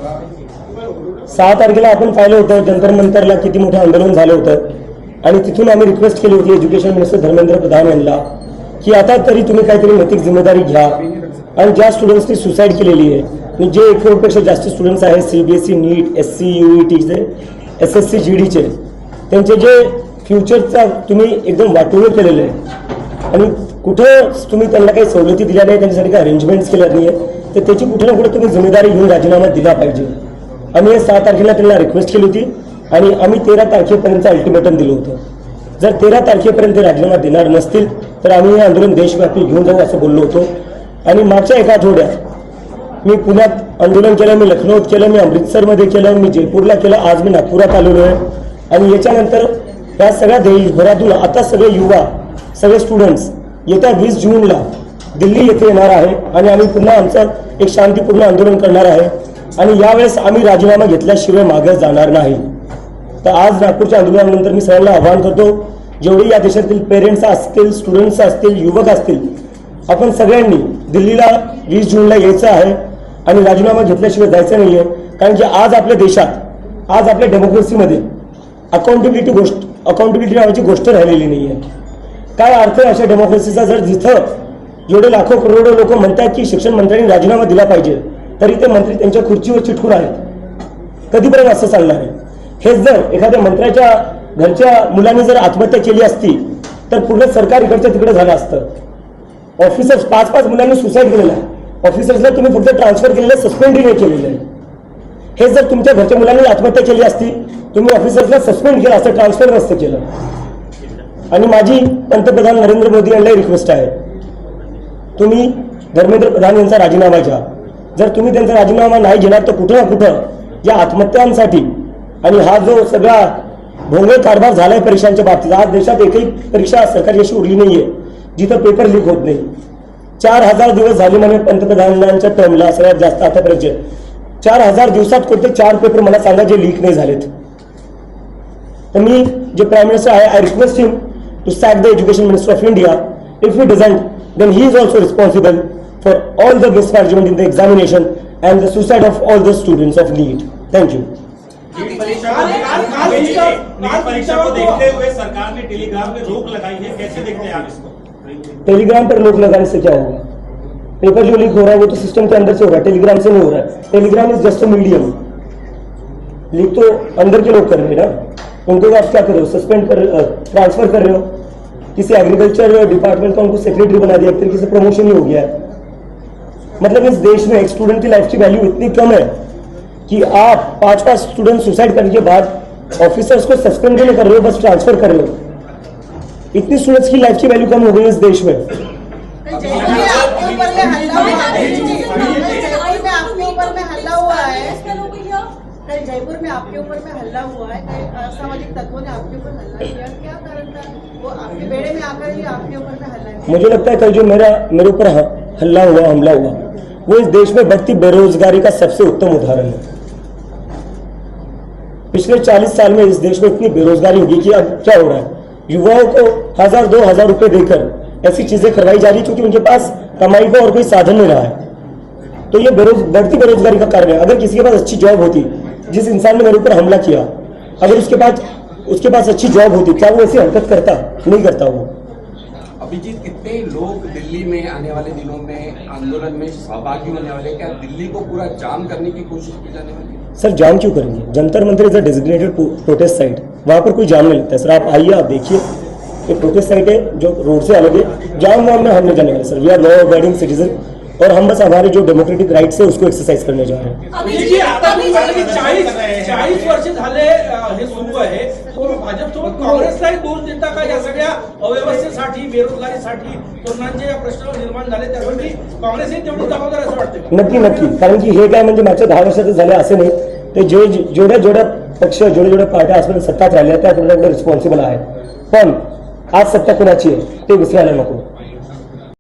6 तारखेला आपण पाहिलं होतं जंतर मंतरला किती मोठं आंदोलन झालं होतं आणि तिथून आम्ही रिक्वेस्ट केली होती एज्युकेशन मिनिस्टर धर्मेंद्र प्रधान यांना की आता तरी तुम्ही काहीतरी नैतिक जिम्मेदारी घ्या आणि ज्या स्टुडंट्सनी सुसाईड केलेली आहे आणि जे 1 करोडपेक्षा जास्त स्टुडंट्स आहेत CBSE नीट SC UETचे SSC GDचे त्यांचे जे फ्युचरचा तुम्ही एकदम वाटोळं केलेलं आहे आणि कुठं तुम्ही त्यांना काही सवलती दिल्या नाही त्यांच्यासाठी काही अरेंजमेंट्स केल्या नाही तर त्याची कुठे ना कुठे तुम्ही जिम्मेदारी घेऊन राजीनामा दिला पाहिजे. आम्ही 6 तारखेला त्यांना रिक्वेस्ट केली होती आणि आम्ही 13 तारखेपर्यंत अल्टिमेटम दिलं होतं. जर 13 तारखेपर्यंत राजीनामा देणार नसतील तर आम्ही हे आंदोलन देशव्यापी घेऊन जाऊ असं बोललो होतो. आणि मागच्या एका आठवड्यात मी पुण्यात आंदोलन केलं, मी लखनौत केलं, मी अमृतसरमध्ये केलं, मी जयपूरला केलं, आज मी नागपुरात आलेलो आहे. आणि याच्यानंतर या सगळ्या देशभरातून आता सगळे युवा सगळे स्टुडंट्स येत्या 20 जूनला दिल्ली येथे येणार आहे आणि आम्ही पुन्हा आमचं एक शांतीपूर्ण आंदोलन करणार आहे आणि यावेळेस आम्ही राजीनामा घेतल्याशिवाय मागे जाणार नाही. तर आज नागपूरच्या आंदोलनानंतर मी सगळ्यांना आवाहन करतो, जेवढे या देशातील पेरेंट्स असतील, स्टुडंट्स असतील, युवक असतील, आपण सगळ्यांनी दिल्लीला 20 जूनला यायचं आहे आणि राजीनामा घेतल्याशिवाय जायचं नाही आहे. कारण की आज आपल्या देशात, आज आपल्या डेमोक्रेसीमध्ये अकाउंटेबिलिटी नावाची गोष्ट राहिलेली नाही आहे. काय अर्थ आहे अशा डेमोक्रेसीचा जर जिथं जेवढे लाखो करोडो लोक म्हणतात की शिक्षण मंत्र्यांनी राजीनामा दिला पाहिजे तरी ते मंत्री त्यांच्या खुर्चीवर चिटकून आहेत. कधीपर्यंत असं चालणार आहे? हेच जर एखाद्या मंत्र्याच्या घरच्या मुलांनी जर आत्महत्या केली असती तर पूर्ण सरकार इकडच्या तिकडे झालं असतं. ऑफिसर्स 5-5 मुलांनी सुसाईड केलेलं आहे. ऑफिसर्सला तुम्ही फक्त ट्रान्सफर केलेलं, सस्पेंडही नाही केलेलं आहे. हे जर तुमच्या घरच्या मुलांनी आत्महत्या केली असती तुम्ही ऑफिसर्सला सस्पेंड केलं असं, ट्रान्सफर नसतं केलं. आणि माझी पंतप्रधान नरेंद्र मोदी यांना रिक्वेस्ट आहे, तुम्ही धर्मेंद्र प्रधान यांचा राजीनामा घ्या. जर तुम्ही त्यांचा राजीनामा नाही घेणार तर कुठं ना कुठं या आत्महत्यांसाठी आणि हा जो सगळा भोंगळ कारभार झालाय परीक्षांच्या बाबतीत, आज देशात एकही परीक्षा सरकारी अशी उरली नाहीये जिथं पेपर लीक होत नाही. 4000 दिवस झाले म्हणजे पंतप्रधानांच्या टर्मला सगळ्यात जास्त आतापर्यंत 4000 दिवसात कोणते 4 पेपर मला सांगा जे लीक नाही झालेत. तर मी जे प्राईम मिनिस्टर आहे, I request him to sack the education minister of India. If he doesn't then he is also responsible for all the mismanagement in the examination and the suicide of all the students of NEET. Thank you. नीट परीक्षा को देखते हुए सरकार ने Telegram पे रोक लगाई है, कैसे देखते हैं आप इसको? टेलीग्राम पर रोक लगाने से क्या होगा? पेपर जो लीक हो रहा है वो तो सिस्टम के अंदर से हो रहा है, टेलीग्राम से नहीं हो रहा है. Telegram is just a medium. Leak तो अंदर के लोग कर रहे हैं ना, उनको आप क्या कर रहे हो? सस्पेंड कर, ट्रांसफर कर रहे हो. किसी एग्रीकल्चर डिपार्टमेंट का उनको सेक्रेटरी बना दिया, एक तरीके से प्रमोशन ही हो गया है. मतलब इस देश में एक स्टूडेंट की लाइफ की वैल्यू इतनी कम है कि आप 5-5 स्टूडेंट सुसाइड करने के बाद ऑफिसर्स को सस्पेंड नहीं कर रहे हो, बस ट्रांसफर कर रहे हो. इतनी स्टूडेंट्स की लाइफ की वैल्यू कम हो गई इस देश में. जयपुर में आपके ऊपर में हल्ला हुआ है, असामाजिक तत्वों ने आपके ऊपर हल्ला किया, क्या कारण था? वो आपके बेड़े में आकर ही आपके ऊपर में हल्ला किया. मुझे लगता है कल जो मेरे ऊपर हमला हुआ वो इस देश में बढ़ती बेरोजगारी का सबसे उत्तम उदाहरण है. पिछले 40 साल में इस देश में इतनी बेरोजगारी होगी कि अब क्या हो रहा है, युवाओं को 1000-2000 रुपए देकर ऐसी चीजें करवाई जा रही क्योंकि उनके पास कमाई का और कोई साधन नहीं रहा है. तो ये बढ़ती बेरोजगारी का कारण है. अगर किसी के पास अच्छी जॉब होती, जिस इंसान ने मेरे ऊपर हमला किया, अगर उसके पास अच्छी जॉब होती, क्या वो ऐसी हरकत करता? नहीं करता वो. अभिजीत, कितने लोग दिल्ली में आने वाले दिनों में आंदोलन में सहभागी होने वाले? क्या दिल्ली को पूरा जाम करने की कोशिश की जाने वाली है? सर जाम क्यों करेंगे? Jantar Mantar is a designated prostate site, वहां पर कोई जाम नहीं लगता है. सर आप आइए, आप देखिए, ये प्रोटेस्ट साइट है जो रोड से अलग है. जाम वाम में हम नहीं जाने वाले sir. We are law abiding citizen और हम बस हमारे जो डेमोक्रेटिक राइट्स है उसको एक्सरसाइज करने जा रहे हैं. 40 वर्ष झाले हे सुरू आहे. भाजपसोबत काँग्रेसलाही दोष देता का या सगळ्या अव्यवस्थेसाठी, बेरोजगारीसाठी, तरुणांचे या प्रश्न निर्माण झाले त्यासाठी काँग्रेसही तेवढी जबाबदार असं वाटतं? नक्की. कारण की हे काय म्हणजे मागच्या 10 वर्षात झालं असं नाही. ते जेवढ्या पक्ष, जेवढ्या पार्ट्या आजपर्यंत सत्तात राहिल्या त्या तेवढ्या रिस्पॉन्सिबल आहेत. पण आज सत्ता कोणाची आहे ते विसरायला नको.